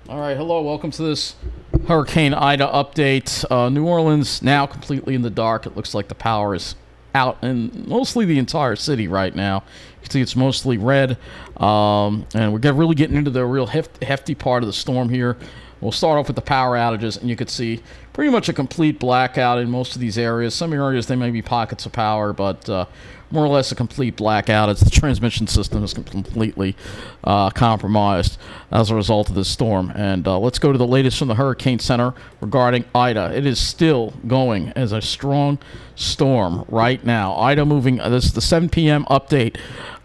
All right, hello, welcome to this Hurricane Ida update. New Orleans now completely in the dark. It looks like the power is out in mostly the entire city right now. You can see it's mostly red, and we're really getting into the real hefty part of the storm here. We'll start off with the power outages, and you can see pretty much a complete blackout in most of these areas. Some areas, there may be pockets of power, but more or less a complete blackout. It's the transmission system is completely compromised as a result of this storm. And let's go to the latest from the Hurricane Center regarding Ida. It is still going as a strong storm right now. Ida moving, this is the 7 p.m. update.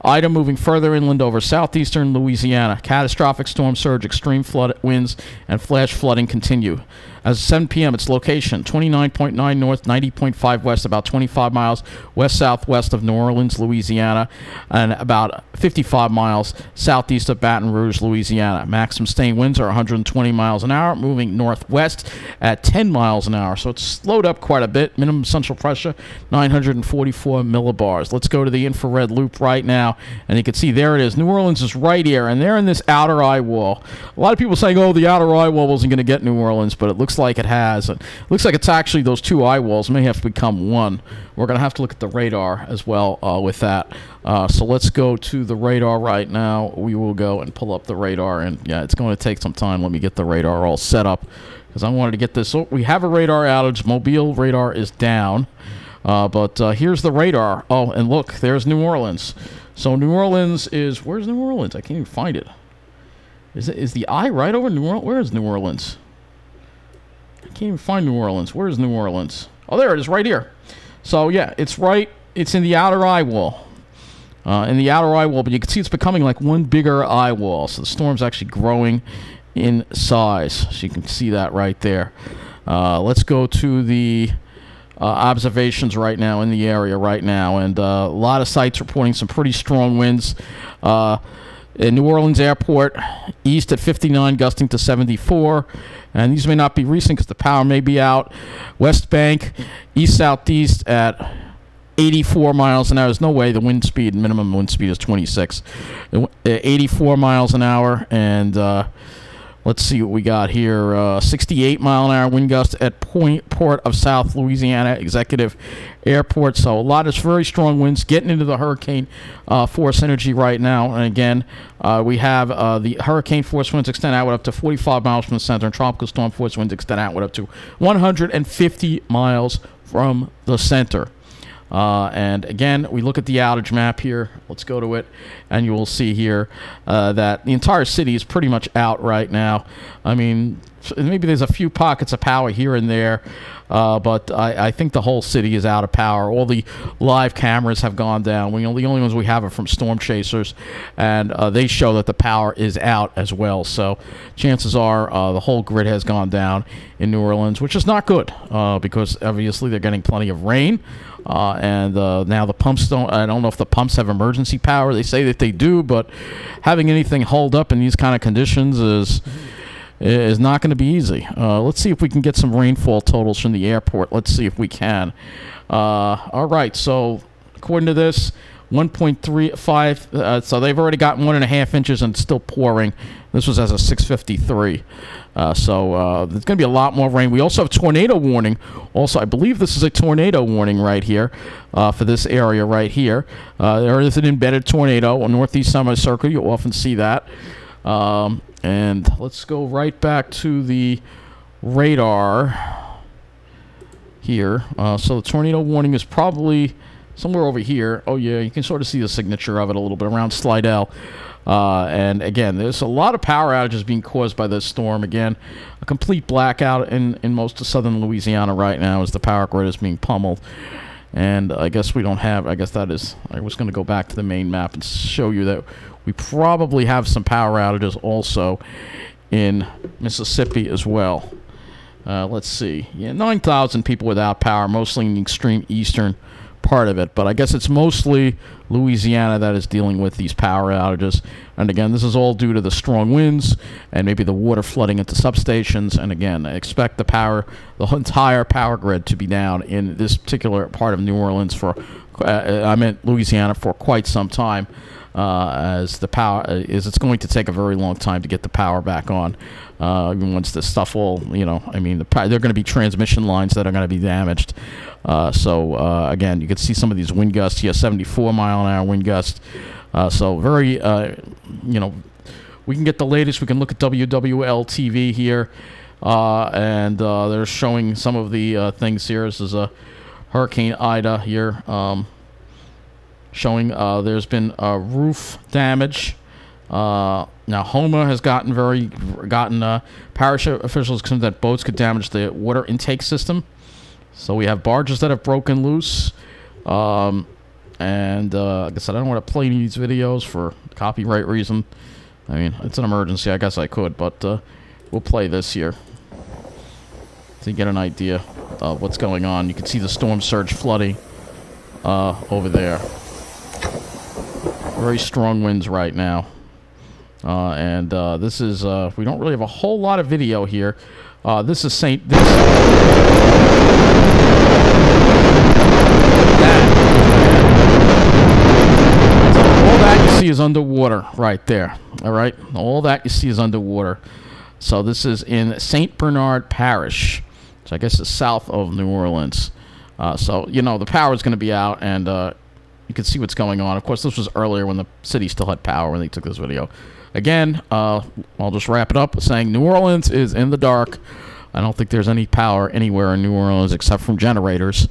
Ida moving further inland over southeastern Louisiana. Catastrophic storm surge, extreme flood winds, and flash flooding continue. As of 7 p.m., its location, 29.9 north, 90.5 west, about 25 miles west-southwest of New Orleans, Louisiana, and about 55 miles southeast of Baton Rouge, Louisiana. Maximum sustained winds are 120 miles an hour, moving northwest at 10 miles an hour. So it's slowed up quite a bit. Minimum central pressure, 944 millibars. Let's go to the infrared loop right now, and you can see there it is. New Orleans is right here, and they're in this outer eye wall. A lot of people saying, oh, the outer eye wall wasn't going to get New Orleans, but it looks like it has. It looks like it's actually those two eye walls may have to become one. We're going to have to look at the radar as well with that. So let's go to the radar right now. We will go and pull up the radar, and yeah, it's going to take some time. Let me get the radar all set up because I wanted to get this. So we have a radar outage. Mobile radar is down, but here's the radar. Oh, and look, there's New Orleans. So New Orleans is, where's New Orleans? I can't even find it. Is the eye right over New Orleans? Where is New Orleans? I can't even find New Orleans. Where is New Orleans? Oh, there it is, right here. So yeah, it's right. It's in the outer eye wall. In the outer eye wall, but you can see it's becoming like one bigger eye wall. So the storm's actually growing in size. So you can see that right there. Let's go to the observations right now in the area right now, and a lot of sites reporting some pretty strong winds. In New Orleans Airport, east at 59, gusting to 74. And these may not be recent because the power may be out. West Bank, east-southeast at 84 miles an hour. There's no way the wind speed, minimum wind speed is 26. 84 miles an hour. And let's see what we got here. 68 mile an hour wind gust at Port of South Louisiana Executive Airport. So a lot of very strong winds getting into the hurricane force energy right now. And again, we have the hurricane force winds extend outward up to 45 miles from the center, and tropical storm force winds extend outward up to 150 miles from the center. And again, we look at the outage map here. Let's go to it, and you will see here that the entire city is pretty much out right now. I mean, maybe there's a few pockets of power here and there, but I think the whole city is out of power. All the live cameras have gone down. The only ones we have are from storm chasers, and they show that the power is out as well. So chances are the whole grid has gone down in New Orleans, which is not good because obviously they're getting plenty of rain. And now the pumps don't, I don't know if the pumps have emergency power. They say that they do, but having anything hold up in these kind of conditions is not going to be easy. Let's see if we can get some rainfall totals from the airport. Let's see if we can. All right, so according to this, 1.35, so they've already gotten 1.5 inches and it's still pouring. This was as of 6:53. So there's going to be a lot more rain. We also have tornado warning. Also, I believe this is a tornado warning right here for this area right here. There is an embedded tornado on northeast semicircle. You'll often see that. And let's go right back to the radar here. So the tornado warning is probably somewhere over here. Oh, yeah, you can sort of see the signature of it a little bit around Slidell. And again, there's a lot of power outages being caused by this storm. Again, a complete blackout in most of southern Louisiana right now as the power grid is being pummeled. And I guess we don't have, I guess that is, I was going to go back to the main map and show you that we probably have some power outages also in Mississippi as well. Let's see. Yeah, 9,000 people without power, mostly in the extreme eastern part of it, but I guess it's mostly Louisiana that is dealing with these power outages. And again, this is all due to the strong winds and maybe the water flooding into substations. And again, I expect the entire power grid to be down in this particular part of New Orleans for I'm in Louisiana for quite some time, as the power is. It's going to take a very long time to get the power back on. Once this stuff all, I mean, there are going to be transmission lines that are going to be damaged. Again, you can see some of these wind gusts here, 74-mile-an-hour wind gusts. So very, we can get the latest. We can look at WWL TV here, and they're showing some of the things here. This is a Hurricane Ida here, showing there's been roof damage. Now Homer has gotten parish officials concerned that boats could damage the water intake system. So we have barges that have broken loose. Like I said, I don't want to play any of these videos for copyright reason. I mean, it's an emergency. I guess I could, but we'll play this here to get an idea of what's going on. You can see the storm surge flooding over there. Very strong winds right now. This is, we don't really have a whole lot of video here. This is all that you see is underwater right there. All right. All that you see is underwater. So this is in St. Bernard Parish, which I guess is south of New Orleans. The power is going to be out, and you can see what's going on. Of course, this was earlier when the city still had power when they took this video. Again, I'll just wrap it up with saying New Orleans is in the dark. I don't think there's any power anywhere in New Orleans except from generators.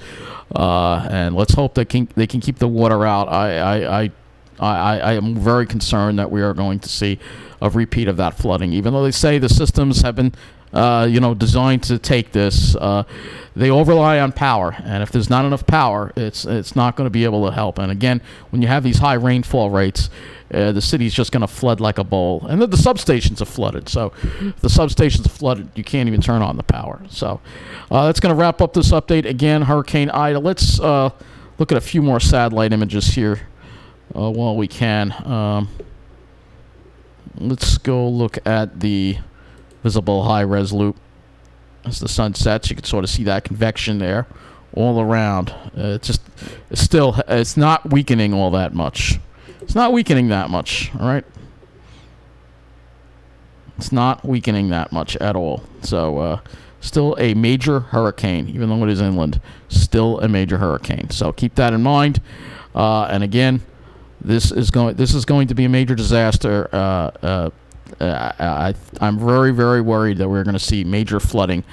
And let's hope they can keep the water out. I am very concerned that we are going to see a repeat of that flooding. Even though they say the systems have been designed to take this, they all rely on power, and if there's not enough power, it's not going to be able to help. And again, when you have these high rainfall rates, the city's just going to flood like a bowl, and the substations are flooded. So if the substations are flooded, you can't even turn on the power. So that's going to wrap up this update. Again, Hurricane Ida. Let's look at a few more satellite images here while we can. Let's go look at the visible high-res loop. As the sun sets, you can sort of see that convection there all around. It's not weakening all that much. It's not weakening that much, all right? It's not weakening that much at all. So, still a major hurricane, even though it is inland. Still a major hurricane. So keep that in mind. And again, this is going to be a major disaster. I'm very, very worried that we're going to see major flooding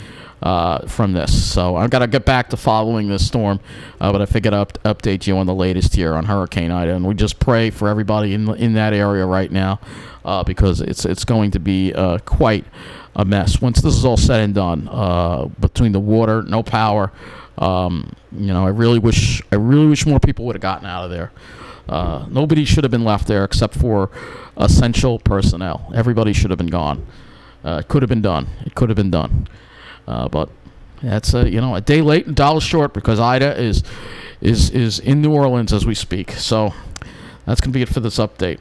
from this. So I've got to get back to following this storm, but I figured I'd update you on the latest here on Hurricane Ida, and we just pray for everybody in that area right now, because it's going to be quite a mess once this is all said and done. Between the water, no power, I really wish more people would have gotten out of there. Nobody should have been left there except for essential personnel. Everybody should have been gone. It could have been done. It could have been done. But that's a day late and dollar short, because Ida is in New Orleans as we speak. So that's gonna be it for this update.